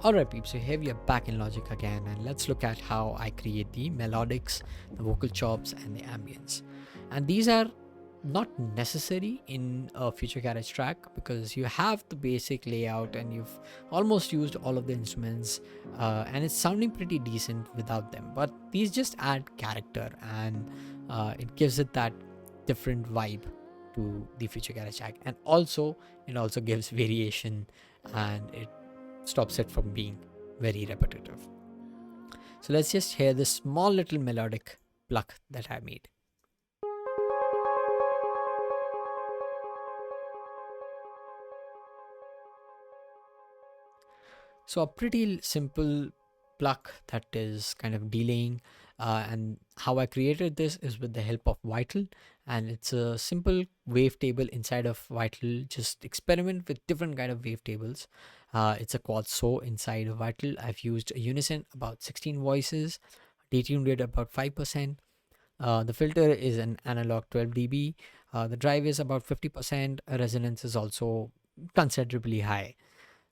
Alright peeps, so here we are back in Logic again, and let's look at how I create the melodics, the vocal chops and the ambience. And these are not necessary in a future garage track because you have the basic layout and you've almost used all of the instruments, and it's sounding pretty decent without them, but these just add character, and it gives it that different vibe to the future garage track. And also it also gives variation, and it stops it from being very repetitive. So let's just hear this small little melodic pluck that I made. So a pretty simple pluck that is kind of delaying, and how I created this is with the help of Vital, and it's a simple wavetable inside of Vital. Just experiment with different kind of wavetables. It's a quad saw inside of Vital. I've used a unison about 16 voices, detune rate about 5%. The filter is an analog 12 dB. The drive is about 50%. Resonance is also considerably high.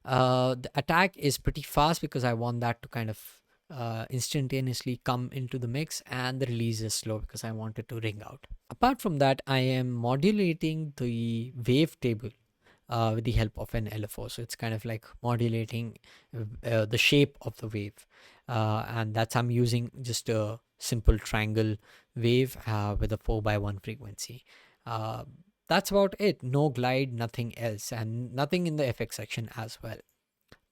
The attack is pretty fast because I want that to kind of instantaneously come into the mix, and the release is slow because I want it to ring out. Apart from that, I am modulating the wavetable with the help of an LFO. So it's kind of like modulating the shape of the wave, and that's I'm using just a simple triangle wave with a 4x1 frequency. Uh, that's about it. No glide, nothing else, and nothing in the FX section as well.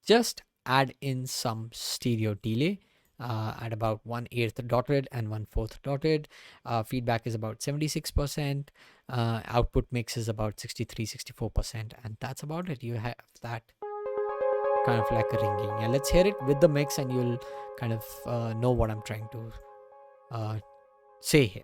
Just add in some stereo delay at about 1/8 dotted and 1/4 dotted. Feedback is about 76%. Output mix is about 63-64%, and that's about it. You have that kind of like a ringing. Yeah, let's hear it with the mix, and you'll kind of know what I'm trying to say here.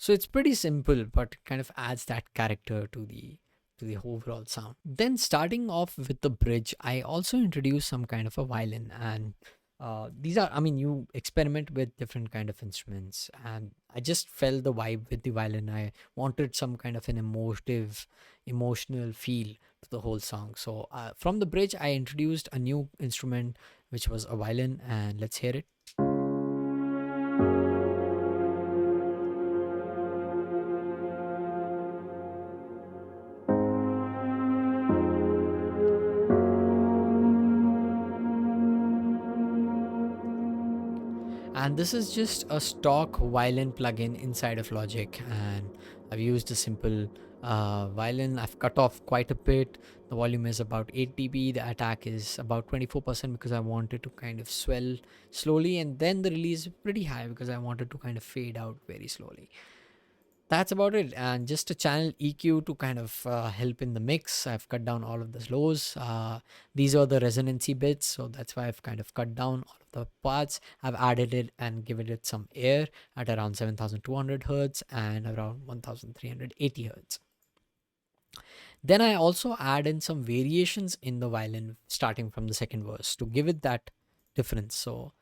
So it's pretty simple, but it kind of adds that character to the overall sound. Then starting off with the bridge, I also introduced some kind of a violin, and these are, I mean, you experiment with different kind of instruments, and I just felt the vibe with the violin. I wanted some kind of an emotional feel to the whole song. So from the bridge, I introduced a new instrument, which was a violin, and let's hear it. And this is just a stock violin plugin inside of Logic, and I've used a simple violin. I've cut off quite a bit. The volume is about 8 dB. The attack is about 24% because I wanted to kind of swell slowly, and then the release is pretty high because I wanted to kind of fade out very slowly. That's about it. And just a channel EQ to kind of help in the mix. I've cut down all of the lows. These are the resonancy bits, so that's why I've kind of cut down all of the parts. I've added it and given it some air at around 7200 hertz and around 1380 hertz. Then I also add in some variations in the violin starting from the second verse to give it that difference. So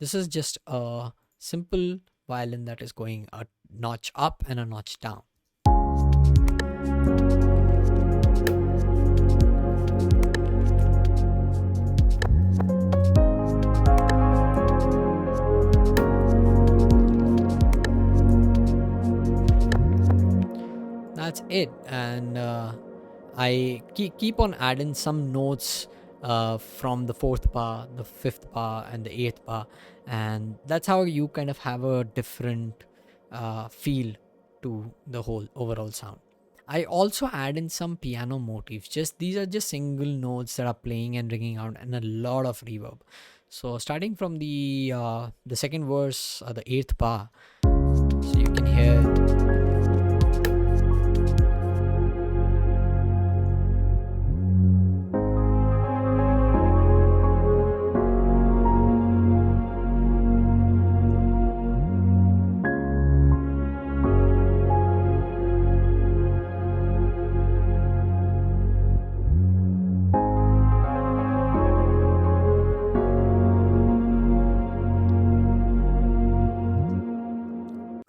this is just a simple violin that is going a notch up and a notch down. That's it. And I keep on adding some notes from the fourth bar, the fifth bar, and the eighth bar, and that's how you kind of have a different feel to the whole overall sound. I also add in some piano motifs. Just these are just single notes that are playing and ringing out, and a lot of reverb. So starting from the second verse, the eighth bar, so you can hear.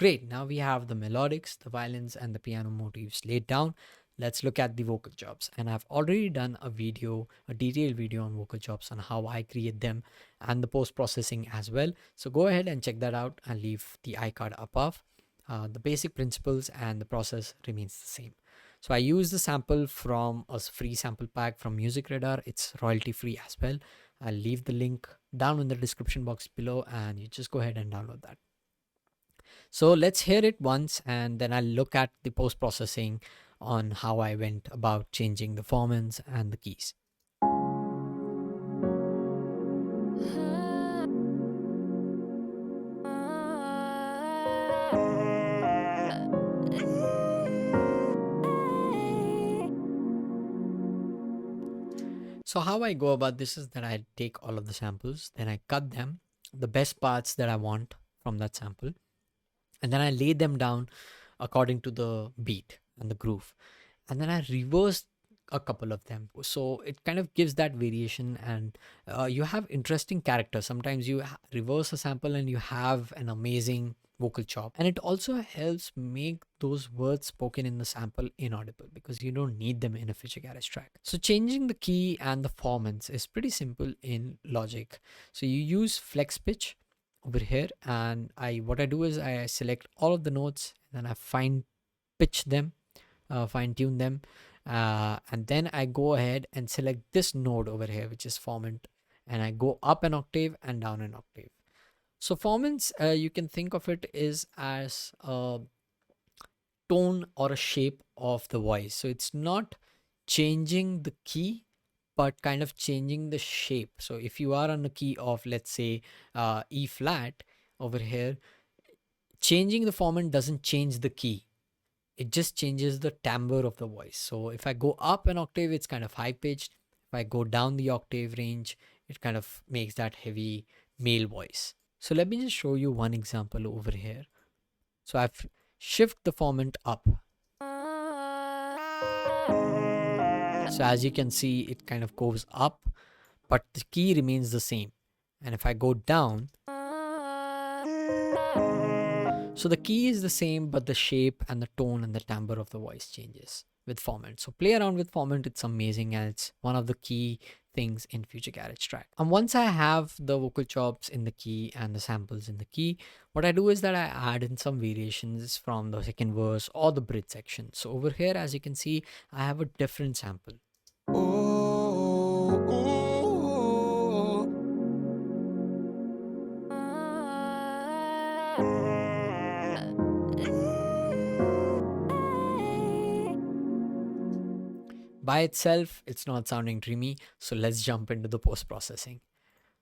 Great, now we have the melodics, the violins, and the piano motifs laid down. Let's look at the vocal chops. And I've already done a video, a detailed video on vocal chops on how I create them and the post processing as well. So go ahead and check that out and leave the iCard above. The basic principles and the process remains the same. So I use the sample from a free sample pack from Music Radar. It's royalty free as well. I'll leave the link down in the description box below and you just go ahead and download that. So let's hear it once and then I'll look at the post processing on how I went about changing the formants and the keys. So how I go about this is that I take all of the samples, then I cut them, the best parts that I want from that sample, and then I lay them down according to the beat and the groove. And then I reverse a couple of them. So it kind of gives that variation and you have interesting characters. Sometimes you reverse a sample and you have an amazing vocal chop. And it also helps make those words spoken in the sample inaudible because you don't need them in a Future Garage track. So changing the key and the formants is pretty simple in Logic. So you use flex pitch over here and what I do is I select all of the notes and then I fine pitch them, fine tune them, and then I go ahead and select this node over here which is formant and I go up an octave and down an octave. So formants, you can think of it is as a tone or a shape of the voice. So it's not changing the key but kind of changing the shape. So if you are on a key of, let's say, E flat over here, changing the formant doesn't change the key. It just changes the timbre of the voice. So if I go up an octave, it's kind of high pitched. If I go down the octave range, it kind of makes that heavy male voice. So let me just show you one example over here. So I've shift the formant up. So as you can see, it kind of goes up, but the key remains the same. And if I go down, so the key is the same, but the shape and the tone and the timbre of the voice changes with formant. So play around with formant. It's amazing and it's one of the key things in Future Garage track. And once I have the vocal chops in the key and the samples in the key, what I do is that I add in some variations from the second verse or the bridge section. So over here, as you can see, I have a different sample. By itself, it's not sounding dreamy, so let's jump into the post processing.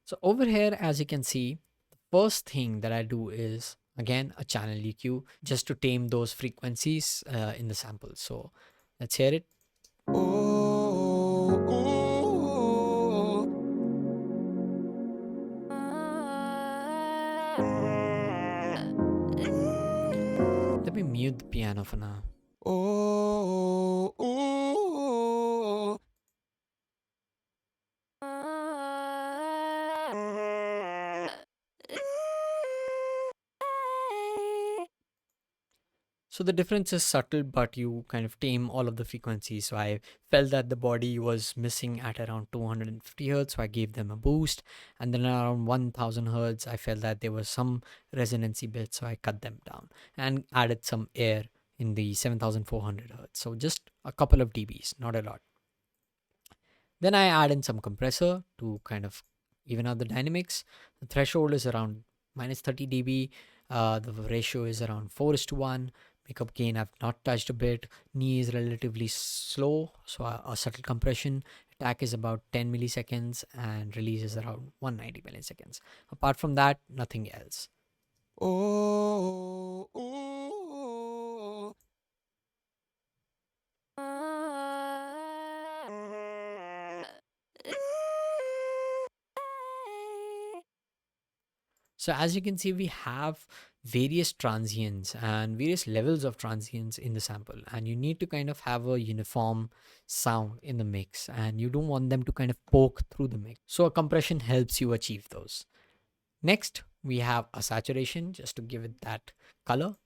So over here, as you can see, the first thing that I do is again a channel EQ just to tame those frequencies in the sample. So let's hear it. Let me mute the piano for now. So the difference is subtle, but you kind of tame all of the frequencies. So I felt that the body was missing at around 250 hertz, so I gave them a boost. And then around 1000 hertz, I felt that there was some resonancy bits, so I cut them down and added some air in the 7400 hertz. So just a couple of dBs, not a lot. Then I add in some compressor to kind of even out the dynamics. The threshold is around minus 30 dB. The ratio is around 4:1. Makeup gain I've not touched a bit. Knee is relatively slow, so a subtle compression. Attack is about 10 milliseconds and release is around 190 milliseconds. Apart from that, nothing else. So as you can see, we have various transients and various levels of transients in the sample, and you need to kind of have a uniform sound in the mix, and you don't want them to kind of poke through the mix. So a compression helps you achieve those. Next, we have a saturation just to give it that color.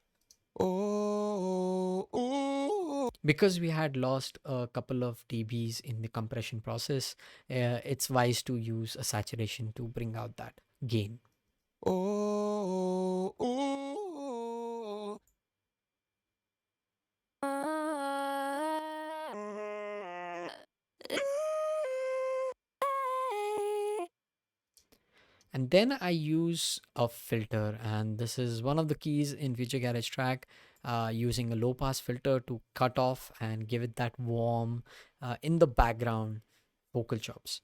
Because we had lost a couple of dBs in the compression process, it's wise to use a saturation to bring out that gain. And then I use a filter, and this is one of the keys in Future Garage Track, using a low pass filter to cut off and give it that warm, in the background vocal chops.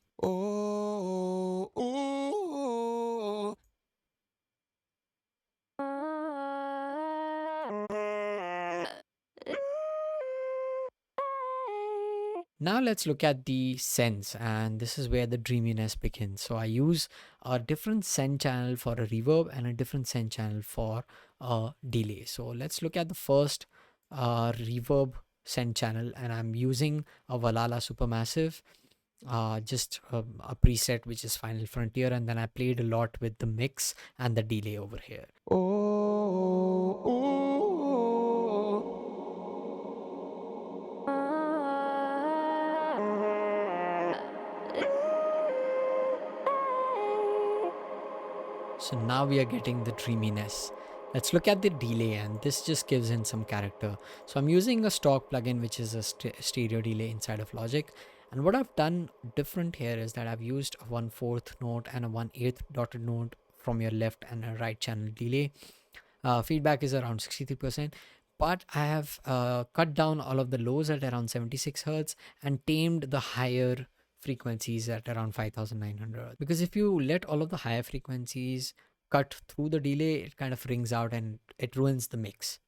Now let's look at the sends, and this is where the dreaminess begins. So I use a different send channel for a reverb and a different send channel for a delay. So let's look at the first reverb send channel, and I'm using a Valhalla Supermassive, just a preset which is Final Frontier, and then I played a lot with the mix and the delay over here. So now we are getting the dreaminess. Let's look at the delay, and this just gives in some character. So I'm using a stock plugin which is a stereo delay inside of Logic. And what I've done different here is that I've used a 1/4 note and a 1/8 dotted note from your left and a right channel delay. Feedback is around 63%, but I have cut down all of the lows at around 76 hertz and tamed the higher frequencies at around 5900, because if you let all of the higher frequencies cut through the delay, it kind of rings out and it ruins the mix.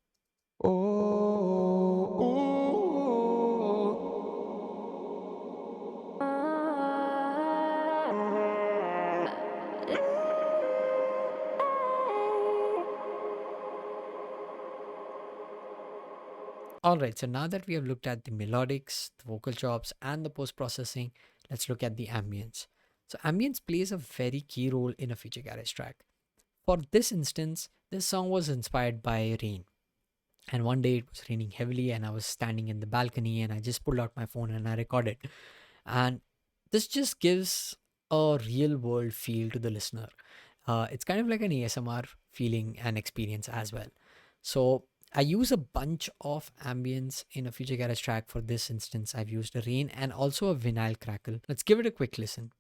Alright, so now that we have looked at the melodics, the vocal chops, and the post-processing, let's look at the ambience. So ambience plays a very key role in a Future Garage track. For this instance, this song was inspired by rain. And one day it was raining heavily, and I was standing in the balcony, and I just pulled out my phone and I recorded. And this just gives a real world feel to the listener. It's kind of like an ASMR feeling and experience as well. So I use a bunch of ambience in a Future Garage track. For this instance, I've used a rain and also a vinyl crackle. Let's give it a quick listen.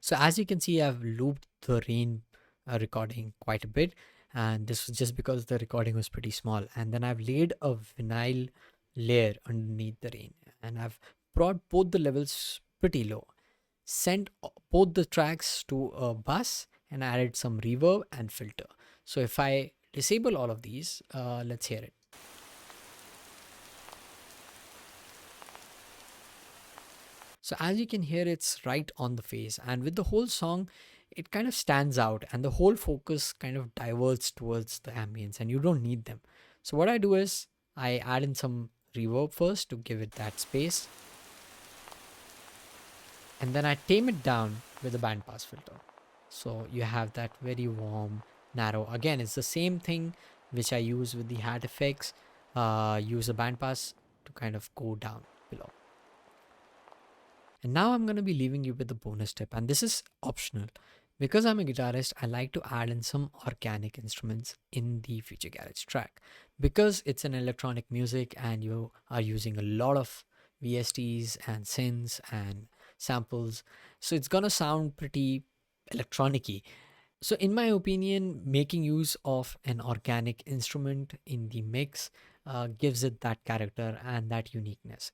So as you can see, I've looped the rain recording quite a bit, and this was just because the recording was pretty small. And then I've laid a vinyl layer underneath the rain, and I've brought both the levels pretty low, sent both the tracks to a bus, and added some reverb and filter. So if I disable all of these, let's hear it. So as you can hear, it's right on the face, and with the whole song, it kind of stands out, and the whole focus kind of diverts towards the ambience, and you don't need them. So what I do is I add in some reverb first to give it that space, and then I tame it down with a bandpass filter. So you have that very warm, narrow. Again, it's the same thing which I use with the hat effects. Use a bandpass to kind of go down below. And now I'm going to be leaving you with a bonus tip, and this is optional. Because I'm a guitarist, I like to add in some organic instruments in the Future Garage track. Because it's an electronic music and you are using a lot of VSTs and synths and samples, so it's gonna sound pretty electronic-y. So in my opinion, making use of an organic instrument in the mix gives it that character and that uniqueness.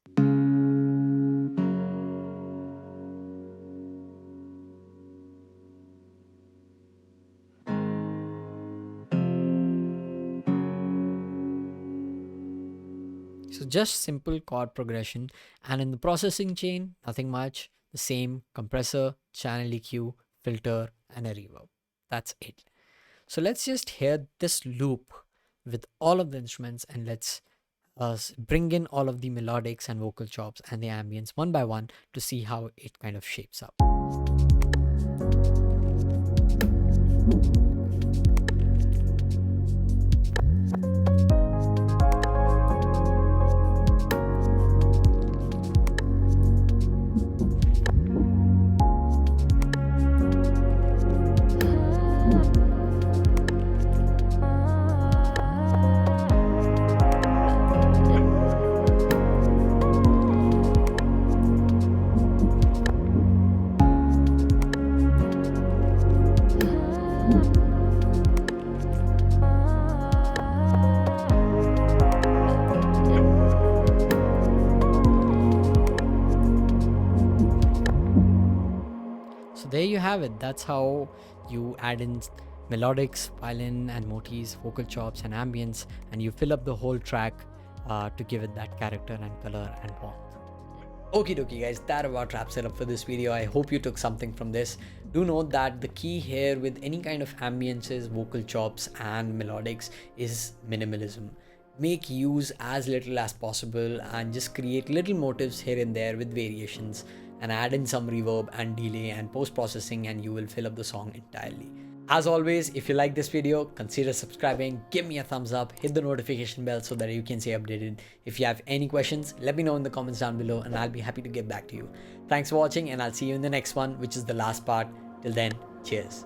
So just simple chord progression, and in the processing chain, nothing much. The same compressor, channel EQ, filter, and a reverb. That's it. So let's just hear this loop with all of the instruments, and let's bring in all of the melodics and vocal chops and the ambience one by one to see how it kind of shapes up. So there you have it. That's how you add in melodics, violin and motifs, vocal chops and ambience, and you fill up the whole track to give it that character and color and warmth. Okie dokie guys, that about wraps it up for this video. I hope you took something from this. Do note that the key here with any kind of ambiences, vocal chops and melodics is minimalism. Make use as little as possible and just create little motifs here and there with variations, and add in some reverb and delay and post-processing, and you will fill up the song entirely. As always, if you like this video, consider subscribing, give me a thumbs up, hit the notification bell so that you can stay updated. If you have any questions, let me know in the comments down below and I'll be happy to get back to you. Thanks for watching, and I'll see you in the next one, which is the last part. Till then, cheers.